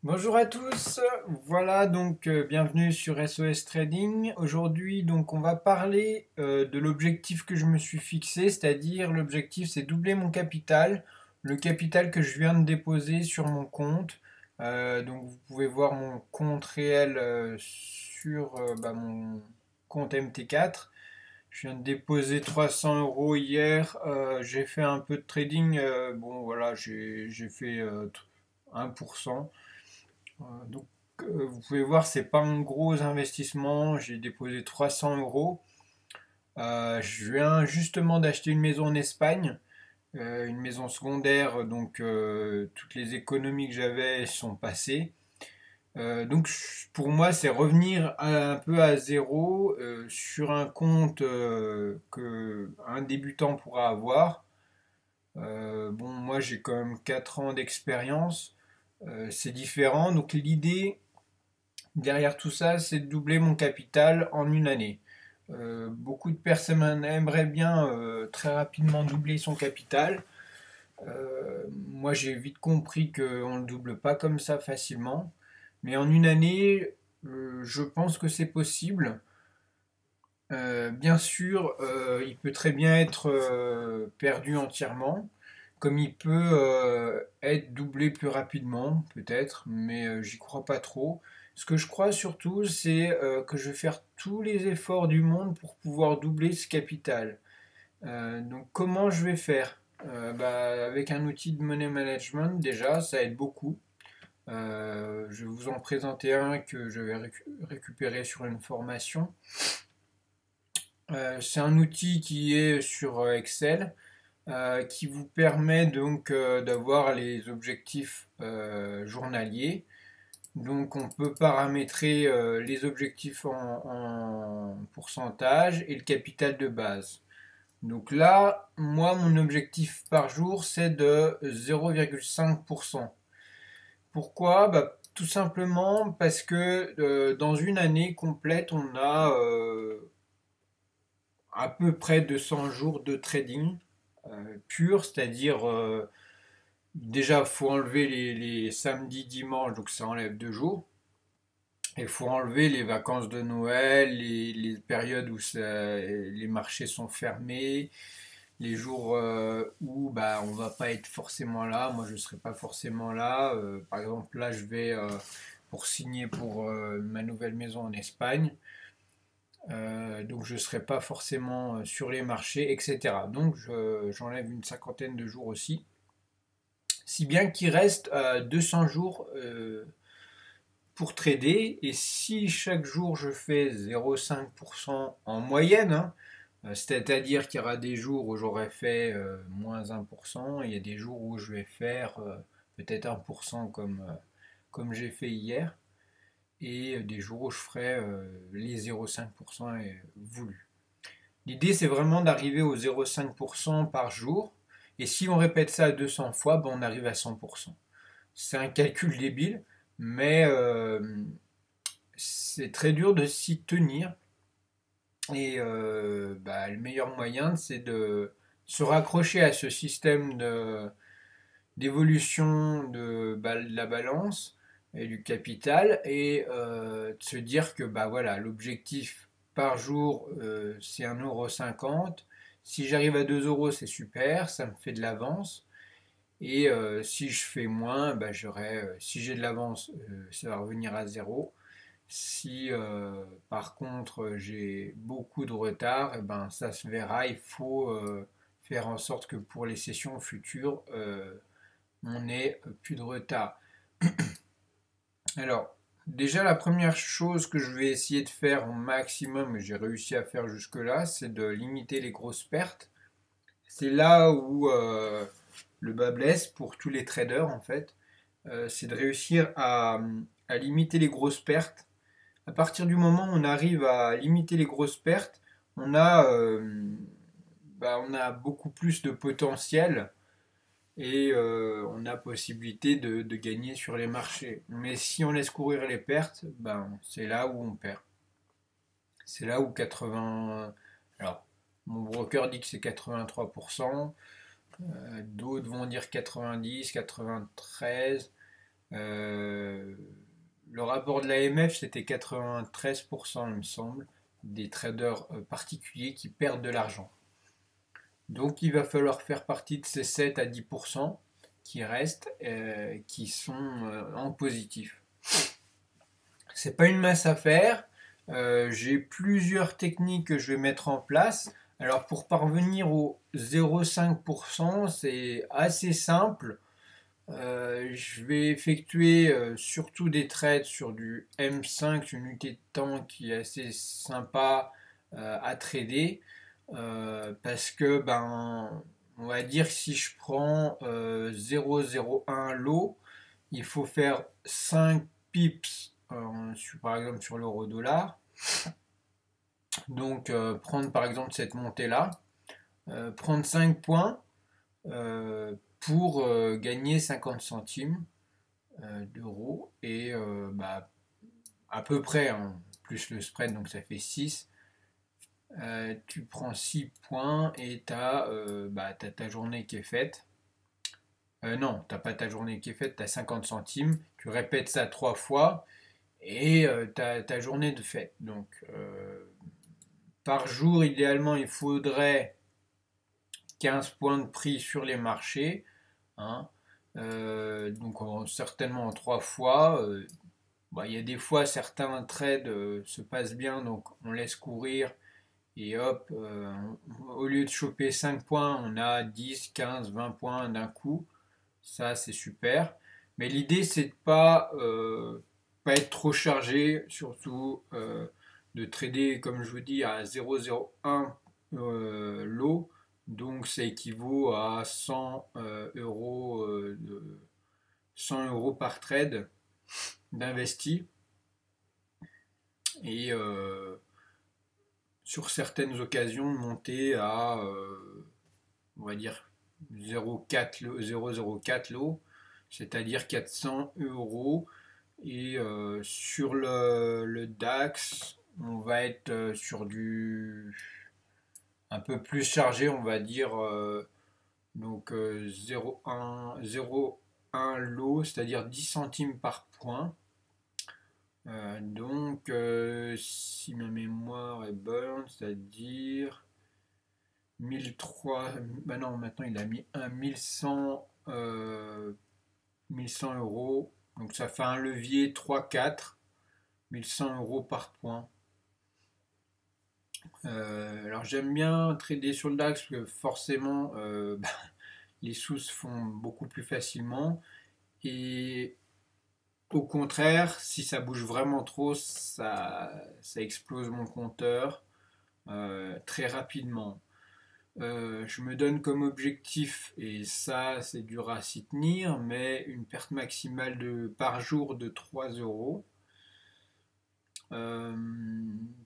Bonjour à tous, voilà donc bienvenue sur SOS Trading. Aujourd'hui donc on va parler de l'objectif que je me suis fixé, c'est-à-dire l'objectif c'est doubler mon capital, le capital que je viens de déposer sur mon compte. Donc vous pouvez voir mon compte réel sur mon compte MT4. Je viens de déposer 300 euros hier, j'ai fait un peu de trading, bon voilà j'ai fait 1%. Donc, vous pouvez voir, c'est pas un gros investissement. J'ai déposé 300 euros. Je viens justement d'acheter une maison en Espagne, une maison secondaire. Donc, toutes les économies que j'avais sont passées. Donc, pour moi, c'est revenir un peu à zéro sur un compte que un débutant pourra avoir. Bon, moi, j'ai quand même 4 ans d'expérience. C'est différent. Donc, l'idée derrière tout ça, c'est de doubler mon capital en une année. Beaucoup de personnes aimeraient bien très rapidement doubler son capital. Moi, j'ai vite compris qu'on ne le double pas comme ça facilement. Mais en une année, je pense que c'est possible. Bien sûr, il peut très bien être perdu entièrement, comme il peut être doublé plus rapidement, peut-être, mais j'y crois pas trop. Ce que je crois surtout, c'est que je vais faire tous les efforts du monde pour pouvoir doubler ce capital. Donc comment je vais faire? Avec un outil de money management, déjà, ça aide beaucoup. Je vais vous en présenter un que je vais récupérer sur une formation. C'est un outil qui est sur Excel, qui vous permet donc d'avoir les objectifs journaliers. Donc on peut paramétrer les objectifs en pourcentage et le capital de base. Donc là, moi, mon objectif par jour, c'est de 0,5%. Pourquoi? Tout simplement parce que dans une année complète, on a à peu près 200 jours de trading pur, c'est-à-dire déjà faut enlever les samedis, dimanches, donc ça enlève 2 jours. Il faut enlever les vacances de Noël, les périodes où les marchés sont fermés, les jours où on va pas être forcément là. Moi, je ne serai pas forcément là. Par exemple, là, je vais pour signer pour ma nouvelle maison en Espagne. Donc je ne serai pas forcément sur les marchés, etc. Donc j'enlève une cinquantaine de jours aussi. Si bien qu'il reste 200 jours pour trader. Et si chaque jour je fais 0,5% en moyenne, hein, c'est-à-dire qu'il y aura des jours où j'aurai fait moins 1%, et il y a des jours où je vais faire peut-être 1% comme j'ai fait hier, et des jours où je ferai les 0,5% voulus. L'idée, c'est vraiment d'arriver au 0,5% par jour. Et si on répète ça 200 fois, on arrive à 100%. C'est un calcul débile, mais c'est très dur de s'y tenir. Et le meilleur moyen, c'est de se raccrocher à ce système d'évolution de la balance et du capital, et de se dire que voilà, l'objectif par jour c'est 1,50 €. Si j'arrive à 2 euros, c'est super, ça me fait de l'avance. Et si je fais moins, si j'ai de l'avance, ça va revenir à zéro. Si par contre j'ai beaucoup de retard, ça se verra. Il faut faire en sorte que pour les sessions futures, on ait plus de retard. Alors, déjà la première chose que je vais essayer de faire au maximum, et j'ai réussi à faire jusque-là, c'est de limiter les grosses pertes. C'est là où le bas blesse pour tous les traders en fait. C'est de réussir à limiter les grosses pertes. À partir du moment où on arrive à limiter les grosses pertes, on a, on a beaucoup plus de potentiel, et on a possibilité de gagner sur les marchés. Mais si on laisse courir les pertes, c'est là où on perd. C'est là où 80... Alors, mon broker dit que c'est 83%, d'autres vont dire 90, 93. Euh, le rapport de l'AMF, c'était 93%, il me semble, des traders particuliers qui perdent de l'argent. Donc il va falloir faire partie de ces 7 à 10% qui restent, qui sont en positif. C'est pas une mince affaire. J'ai plusieurs techniques que je vais mettre en place. Alors pour parvenir au 0,5%, c'est assez simple. Je vais effectuer surtout des trades sur du M5, une unité de temps qui est assez sympa à trader. Parce que on va dire que si je prends 0,01 lot, il faut faire 5 pips par exemple sur l'euro dollar. Donc prendre par exemple cette montée là, prendre 5 points pour gagner 50 centimes d'euros et à peu près, hein, plus le spread, donc ça fait 6. Tu prends 6 points et tu as, ta journée qui est faite. Non, t'as pas ta journée qui est faite, tu as 50 centimes. Tu répètes ça 3 fois et tu as ta journée de fête. Donc, par jour, idéalement, il faudrait 15 points de prix sur les marchés. Hein. Donc, certainement en 3 fois. Il y a des fois, certains trades se passent bien, donc on laisse courir. Et hop, au lieu de choper 5 points, on a 10, 15, 20 points d'un coup. Ça, c'est super. Mais l'idée, c'est de pas être trop chargé, surtout de trader, comme je vous dis, à 0,01 lot. Donc, ça équivaut à 100 100 euros par trade d'investi. Et sur certaines occasions, monter à, on va dire, 0,04 lot, c'est-à-dire 400 euros. Et sur le DAX, on va être sur du un peu plus chargé, on va dire donc 0,1 lot, c'est-à-dire 10 centimes par point. Donc, si ma mémoire est bonne, c'est-à-dire 1003, bah non, maintenant il a mis un 1100 euros, donc ça fait un levier 3-4, 1100 euros par point. Alors j'aime bien trader sur le DAX parce que forcément les sous se font beaucoup plus facilement et au contraire, si ça bouge vraiment trop, ça explose mon compteur très rapidement. Je me donne comme objectif, et ça c'est dur à s'y tenir, mais une perte maximale par jour de 3 euros. Euh,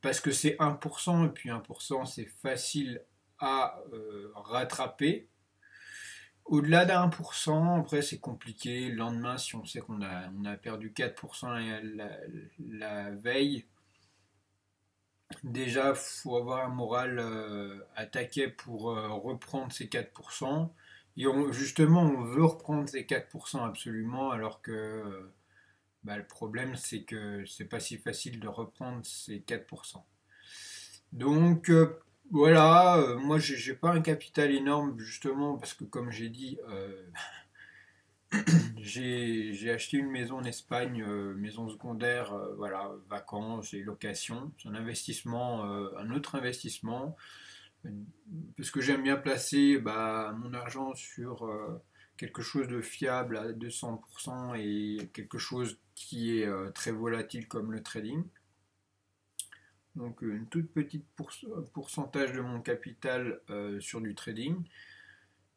Parce que c'est 1%, et puis 1% c'est facile à rattraper. Au-delà d'un 1%, après c'est compliqué. Le lendemain, si on sait on a perdu 4% la veille, déjà il faut avoir un moral attaqué pour reprendre ces 4%. Et justement, on veut reprendre ces 4% absolument, alors que le problème c'est que c'est pas si facile de reprendre ces 4%. Donc voilà, moi j'ai pas un capital énorme justement parce que comme j'ai dit, j'ai acheté une maison en Espagne, maison secondaire, voilà, vacances et location. C'est un investissement, un autre investissement, euh, parce que j'aime bien placer mon argent sur quelque chose de fiable à 200% et quelque chose qui est très volatile comme le trading. Donc une toute petite pourcentage de mon capital sur du trading.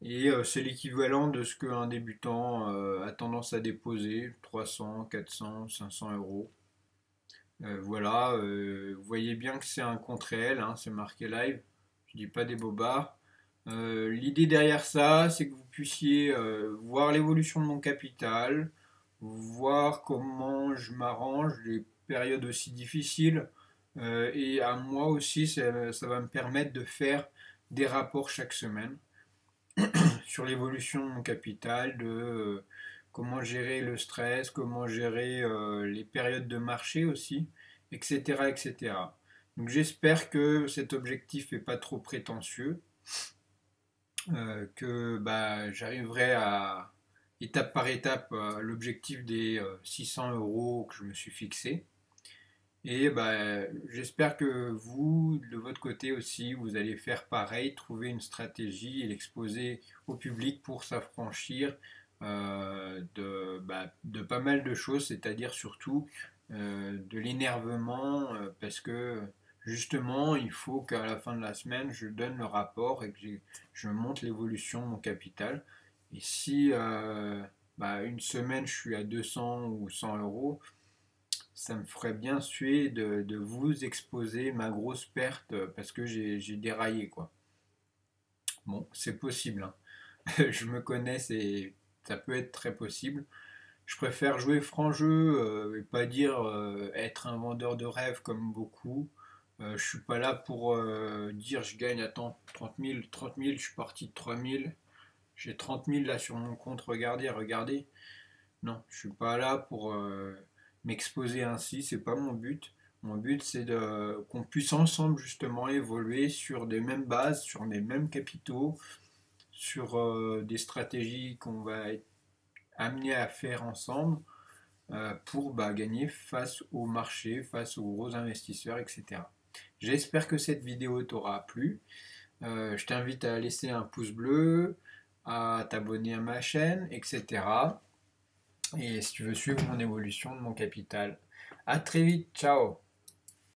Et c'est l'équivalent de ce qu'un débutant a tendance à déposer, 300, 400, 500 euros. Voilà, vous voyez bien que c'est un compte réel, hein, c'est marqué live, je dis pas des bobards. L'idée derrière ça, c'est que vous puissiez voir l'évolution de mon capital, voir comment je m'arrange, les périodes aussi difficiles, et à moi aussi, ça va me permettre de faire des rapports chaque semaine sur l'évolution de mon capital, de comment gérer le stress, comment gérer les périodes de marché aussi, etc., etc. Donc j'espère que cet objectif n'est pas trop prétentieux, que bah, j'arriverai à, étape par étape, l'objectif des 600 euros que je me suis fixé. Et bah, j'espère que vous, de votre côté aussi, vous allez faire pareil, trouver une stratégie et l'exposer au public pour s'affranchir de pas mal de choses, c'est-à-dire surtout de l'énervement, parce que justement, il faut qu'à la fin de la semaine, je donne le rapport et que je montre l'évolution de mon capital. Et si bah, une semaine, je suis à 200 ou 100 euros, ça me ferait bien suer de vous exposer ma grosse perte parce que j'ai déraillé, quoi. Bon, c'est possible, hein. Je me connais, ça peut être très possible. Je préfère jouer franc jeu et pas dire être un vendeur de rêve comme beaucoup. Je suis pas là pour dire je gagne, attends, 30 000, je suis parti de 3 000. J'ai 30 000 là sur mon compte, regardez, regardez. Non, je suis pas là pour m'exposer ainsi, c'est pas mon but. Mon but, c'est qu'on puisse ensemble justement évoluer sur des mêmes bases, sur les mêmes capitaux, sur des stratégies qu'on va être amené à faire ensemble pour bah, gagner face au marché, face aux gros investisseurs, etc. J'espère que cette vidéo t'aura plu. Je t'invite à laisser un pouce bleu, à t'abonner à ma chaîne, etc. Et si tu veux suivre mon évolution de mon capital. À très vite, ciao!